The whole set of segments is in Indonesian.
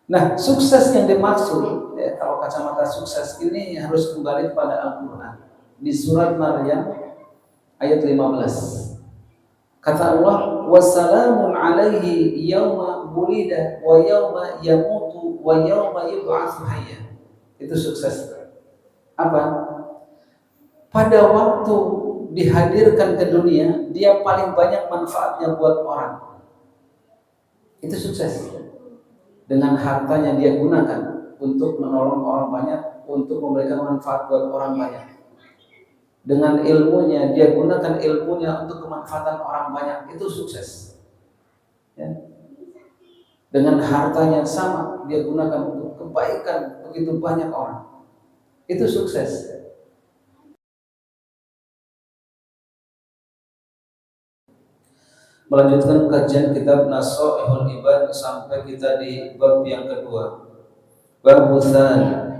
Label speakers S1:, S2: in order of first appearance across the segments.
S1: Nah, sukses yang dimaksud, ya, kalau kacamata sukses ini harus kembali pada Al-Quran. Di surat Maryam ayat 15. Kata Allah, wassalamun alaihi yauma wulida wa yauma yamutu wa yauma yub'atsu hayya. Itu sukses. Apa? Pada waktu dihadirkan ke dunia, dia paling banyak manfaatnya buat orang. Itu sukses. Dengan hartanya dia gunakan untuk menolong orang banyak, untuk memberikan manfaat buat orang banyak. Dengan ilmunya, dia gunakan ilmunya untuk kemanfaatan orang banyak, itu sukses. Ya. Dengan hartanya sama, dia gunakan untuk kebaikan begitu banyak orang, itu sukses. Melanjutkan kajian kitab Nasaihul Ibad sampai kita di bab yang kedua. Bab tsani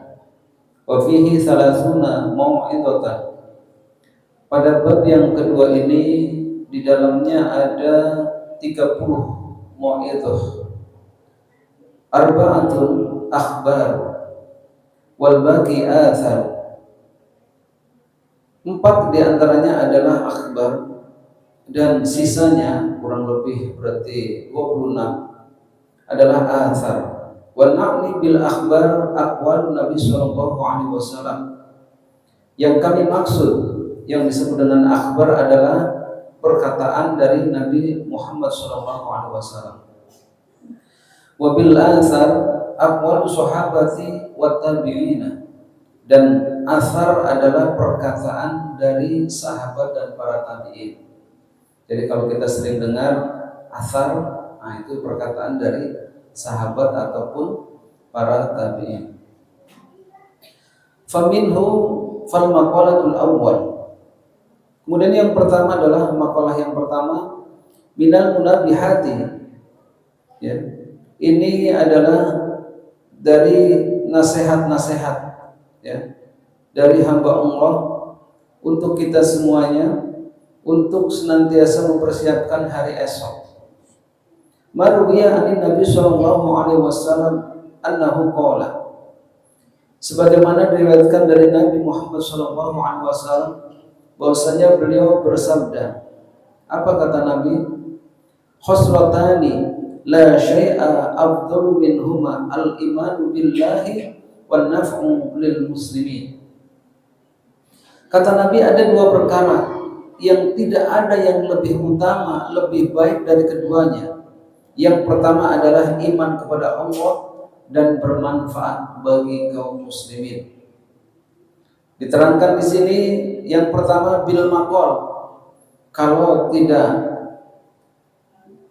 S1: wa fihi salasuna mau'izatan. Pada bab yang kedua ini di dalamnya ada 30 mau'izah. Arba'atun akhbar wal baqi athar. 4 diantaranya adalah akhbar dan sisanya kurang lebih berarti 26 adalah athar. Wa na'ni bil akhbar aqwal Nabi sallallahu alaihi wasallam. Yang kami maksud yang disebut dengan akhbar adalah perkataan dari Nabi Muhammad sallallahu alaihi wasallam. Wa bil athar aqwal sahabati wat tabi'ina. Dan asar adalah perkataan dari sahabat dan para tabi'in. Jadi kalau kita sering dengar asar, nah itu perkataan dari sahabat ataupun para tabi'in. Faminhu fal maqalatul awwal. Kemudian yang pertama adalah makalah yang pertama minal munabihati. Ya. Ini adalah dari nasihat-nasihat, ya, dari hamba Allah untuk kita semuanya untuk senantiasa mempersiapkan hari esok. Marwiya an Nabi sallallahu alaihi wasallam annahu qala. Sebagaimana diriwayatkan dari Nabi Muhammad sallallahu alaihi wasallam bahwasanya beliau bersabda. Apa kata Nabi? Khosratani la syai'a afdalu minhuma al-imanu billahi wan naf'u lil muslimin. Kata Nabi ada 2 perkara yang tidak ada yang lebih utama, lebih baik dari keduanya. Yang pertama adalah iman kepada Allah dan bermanfaat bagi kaum muslimin. Diterangkan di sini yang pertama bil maqal. Kalau tidak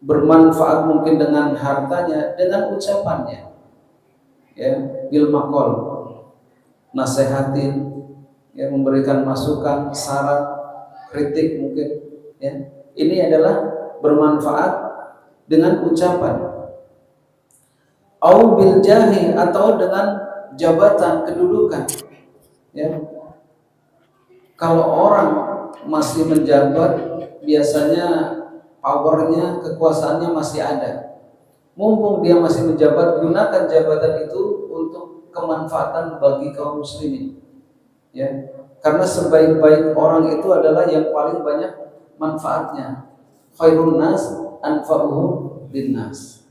S1: bermanfaat mungkin dengan hartanya, dengan ucapannya, ya, bil maqal, nasihatin, ya, memberikan masukan, saran, kritik mungkin, ya. Ini adalah bermanfaat dengan ucapan. Au bil jahi, atau dengan jabatan, kedudukan, ya. Kalau orang masih menjabat, biasanya powernya, kekuasaannya masih ada. Mumpung dia masih menjabat, gunakan jabatan itu untuk kemanfaatan bagi kaum muslimin. Ya, karena sebaik-baik orang itu adalah yang paling banyak manfaatnya. Khairun nas anfa'uhum linnas.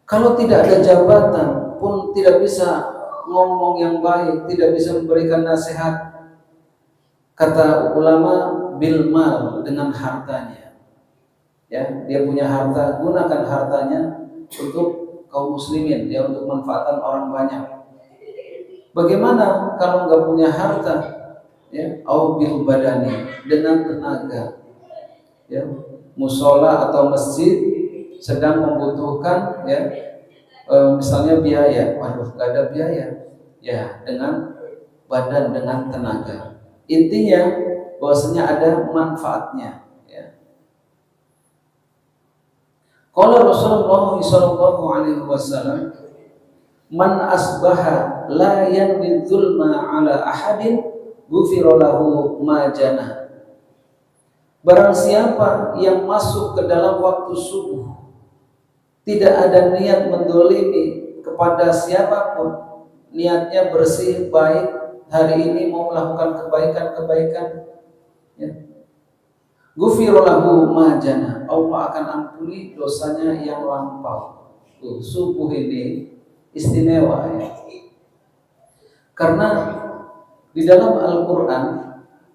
S1: Kalau tidak ada jabatan pun tidak bisa ngomong yang baik, tidak bisa memberikan nasihat. Kata ulama bil mal, dengan hartanya. Ya, dia punya harta, gunakan hartanya untuk kaum muslimin, ya, untuk manfaatan orang banyak. Bagaimana kalau nggak punya harta? Ya, au bil badani, dengan tenaga. Ya, musola atau masjid sedang membutuhkan, ya, misalnya biaya, waduh nggak ada biaya, ya, dengan badan, dengan tenaga. Intinya bahwasanya ada manfaatnya, ya. Qala Rasulullah sallallahu alaihi wasallam, man asbaha la yanwi dzulma ala ahadin ghufira lahu ma jana. Barang siapa yang masuk ke dalam waktu subuh tidak ada niat mendolimi kepada siapapun, niatnya bersih, baik, hari ini mau melakukan kebaikan-kebaikan, ya. Ghufira lahu ma jana, Allah akan ampuni dosanya yang lampau. Tuh, subuh ini istimewa, ya. Karena di dalam Al-Quran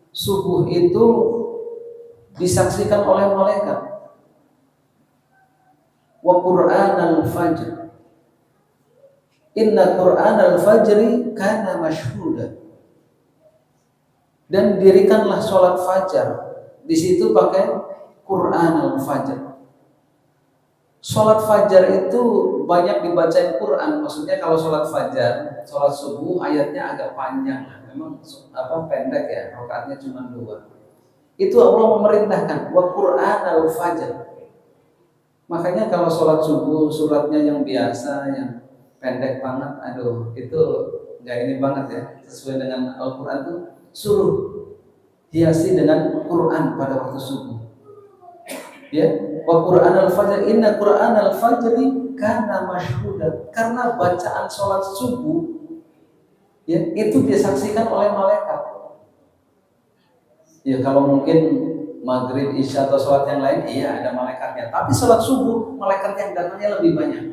S1: subuh itu disaksikan oleh malaikat. Wa Qur'an al-fajr, inna Qur'an al-fajri kana mashhuda. Dan dirikanlah sholat fajar. Di situ pakai Qur'an al-fajr. Sholat fajar itu banyak dibacain Quran. Maksudnya kalau sholat fajar, sholat subuh ayatnya agak panjang. Memang pendek ya, rakaatnya cuma 2. Itu Allah memerintahkan wa Qur'an al-fajr. Makanya kalau sholat subuh suratnya yang biasa, yang pendek banget, aduh itu nggak ini banget ya. Sesuai dengan Al-Quran tuh suruh hiasi dengan Quran pada waktu subuh. Ya, wa Qur'an al-fajr, inna Qur'an al-fajri kana mashhuda. Karena bacaan sholat subuh, ya itu disaksikan oleh malaikat. Ya kalau mungkin maghrib, isya atau sholat yang lain, iya ada malaikatnya. Tapi sholat subuh, malaikat yang datangnya lebih banyak.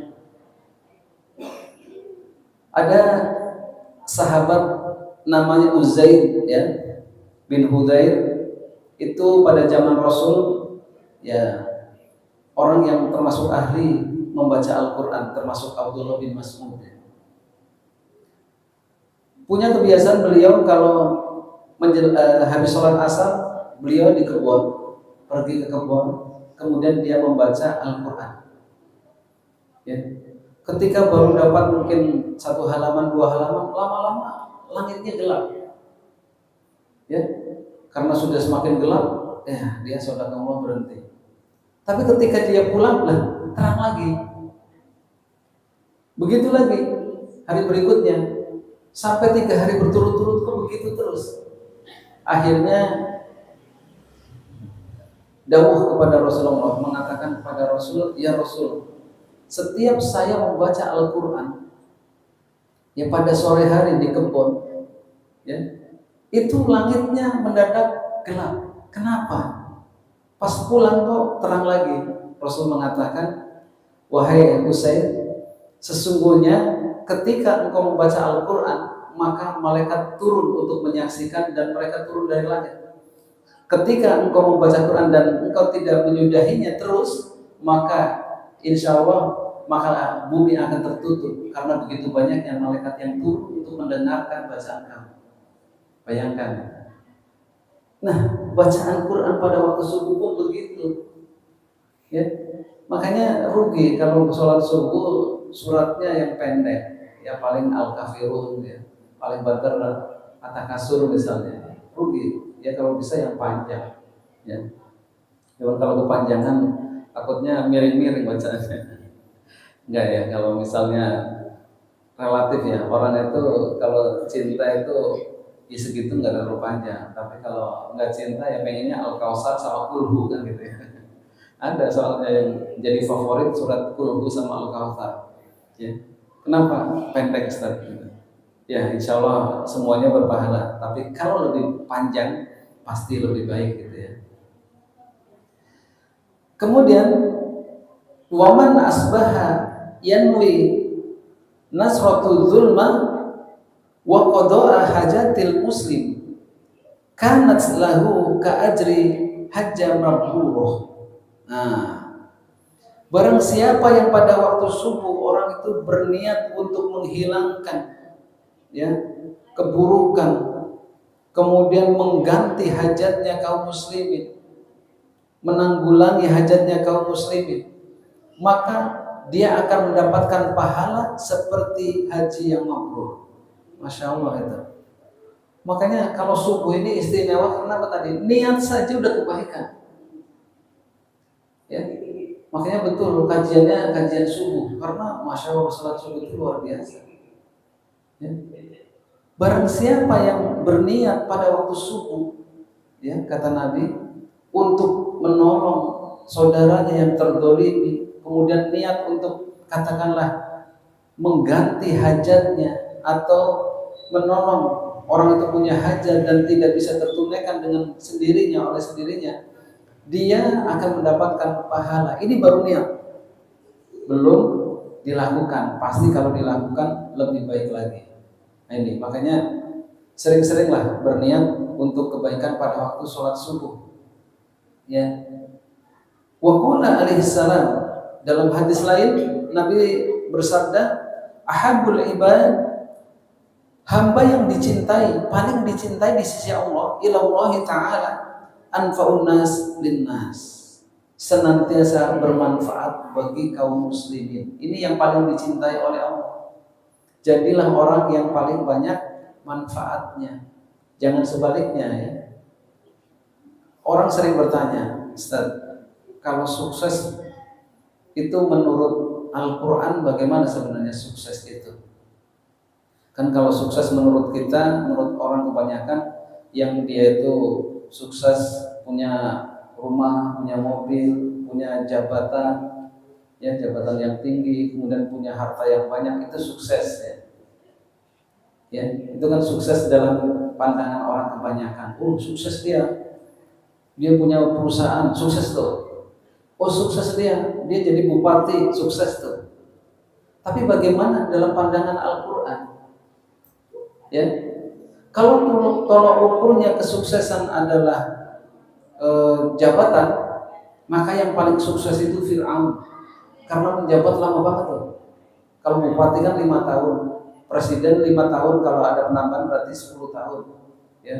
S1: Ada sahabat namanya Uzair, ya, bin Hudayr. Itu pada zaman Rasul, ya, orang yang termasuk ahli membaca Al-Quran, termasuk Abdullah bin Mas'ud. Punya kebiasaan beliau kalau habis sholat asar, beliau di kebun, pergi ke kebun, kemudian dia membaca Al-Quran. Ya. Ketika baru dapat mungkin 1 halaman, 2 halaman, lama-lama langitnya gelap. Ya, karena sudah semakin gelap, ya dia sadaqallah berhenti. Tapi ketika dia pulang, lah terang lagi. Begitu lagi hari berikutnya, sampai 3 hari berturut-turut kok begitu terus. Akhirnya dawuh kepada Rasulullah, mengatakan kepada Rasul, ya Rasul, setiap saya membaca Al-Quran, ya pada sore hari di kebun, ya, itu langitnya mendadak gelap. Kenapa? Pas pulang kok terang lagi. Rasul mengatakan, wahai Usaid, sesungguhnya ketika engkau membaca Al-Quran, maka malaikat turun untuk menyaksikan dan mereka turun dari langit. Ketika engkau membaca Quran dan engkau tidak menyudahinya terus, maka insya Allah maka bumi akan tertutup karena begitu banyaknya malaikat yang turun untuk mendengarkan bacaan kamu. Bayangkan. Nah, bacaan Quran pada waktu subuh pun begitu. Ya, makanya rugi kalau sholat subuh suratnya yang pendek, ya paling Al-Kafirun, ya, paling Badr, At-Takasur misalnya. Rugi. Ya kalau bisa yang panjang, ya. Kalau kepanjangan takutnya miring-miring bacaannya. Enggak ya, kalau misalnya relatif ya, orang itu kalau cinta itu ya segitu nggak terlalu panjang. Tapi kalau nggak cinta ya pengennya Al-Kausar sama Kulhu kan gitu ya. Ada soalnya yang jadi favorit surat Kulhu sama Al-Kausar. Ya. Kenapa pendek Ustaz? Ya insya Allah semuanya berpahala. Tapi kalau lebih panjang pasti lebih baik gitu ya. Kemudian waman asbaha yanwi nasratu zulma wa qada'a hajatil muslim kanat lahu ka ajri hajja mabrurah. Nah, barang siapa yang pada waktu subuh orang itu berniat untuk menghilangkan, ya, keburukan, kemudian mengganti hajatnya kaum muslimin, menanggulangi hajatnya kaum muslimin, maka dia akan mendapatkan pahala seperti haji yang mabrur. Masya Allah itu. Makanya kalau subuh ini istimewa karena apa tadi? Niat saja udah kebaikan. Ya, makanya betul kajiannya kajian subuh karena Masya Allah salat subuh itu luar biasa. Ya. Barang siapa yang berniat pada waktu subuh, ya kata Nabi, untuk menolong saudaranya yang terdolimi, kemudian niat untuk katakanlah mengganti hajatnya atau menolong orang itu punya hajat dan tidak bisa tertunaikan dengan sendirinya oleh sendirinya, dia akan mendapatkan pahala. Ini baru niat, belum dilakukan. Pasti kalau dilakukan lebih baik lagi. Nah ini makanya sering-seringlah berniat untuk kebaikan pada waktu sholat subuh. Ya. Wa qala alaihi salam, dalam hadis lain Nabi bersabda, ahabbul ibad, hamba yang dicintai, paling dicintai di sisi Allah, ilallahi ta'ala, anfa'un nas linnas, senantiasa bermanfaat bagi kaum muslimin. Ini yang paling dicintai oleh Allah. Jadilah orang yang paling banyak manfaatnya. Jangan sebaliknya ya. Orang sering bertanya, Ustaz, kalau sukses itu menurut Al-Quran bagaimana sebenarnya sukses itu? Kan kalau sukses menurut kita, menurut orang kebanyakan, yang dia itu sukses punya rumah, punya mobil, punya jabatan, ya jabatan yang tinggi, kemudian punya harta yang banyak, itu sukses ya. Ya, itu kan sukses dalam pandangan orang kebanyakan. Oh, sukses dia punya perusahaan, sukses tuh. Oh, sukses dia jadi bupati, sukses tuh. Tapi bagaimana dalam pandangan Al-Quran? Ya, kalau tolok ukurnya kesuksesan adalah jabatan, maka yang paling sukses itu Fir'aun, karena menjabat lama banget tuh. Kalau bupati kan 5 tahun, presiden 5 tahun, kalau ada penambahan berarti 10 tahun. Ya,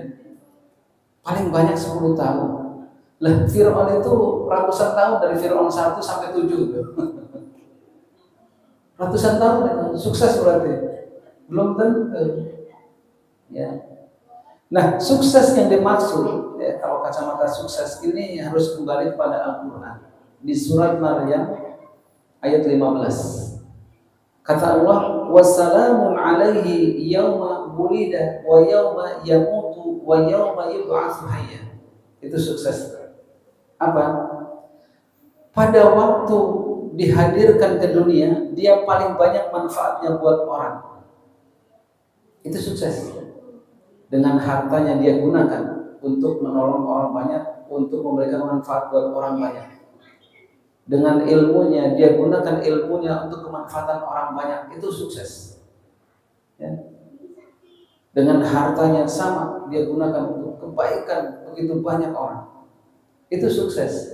S1: paling banyak 10 tahun. Lah Fir'aun itu ratusan tahun, dari Fir'aun 1 sampai 7 ratusan tahun itu sukses berarti. Belum tentu ya. Nah, sukses yang dimaksud ya, kalau kacamata sukses ini harus kembali pada Al-Quran. Di surat Maryam ayat 15. Kata Allah, wassalamun alaihi yawma wulida wa yawma yamutu wa yawma yub'atsu hayya. Itu sukses. Apa? Pada waktu dihadirkan ke dunia, dia paling banyak manfaatnya buat orang. Itu sukses. Dengan hartanya dia gunakan untuk menolong orang banyak, untuk memberikan manfaat buat orang banyak. Dengan ilmunya, dia gunakan ilmunya untuk kemanfaatan orang banyak. Itu sukses. Ya. Dengan hartanya sama, dia gunakan untuk kebaikan begitu banyak orang. Itu sukses.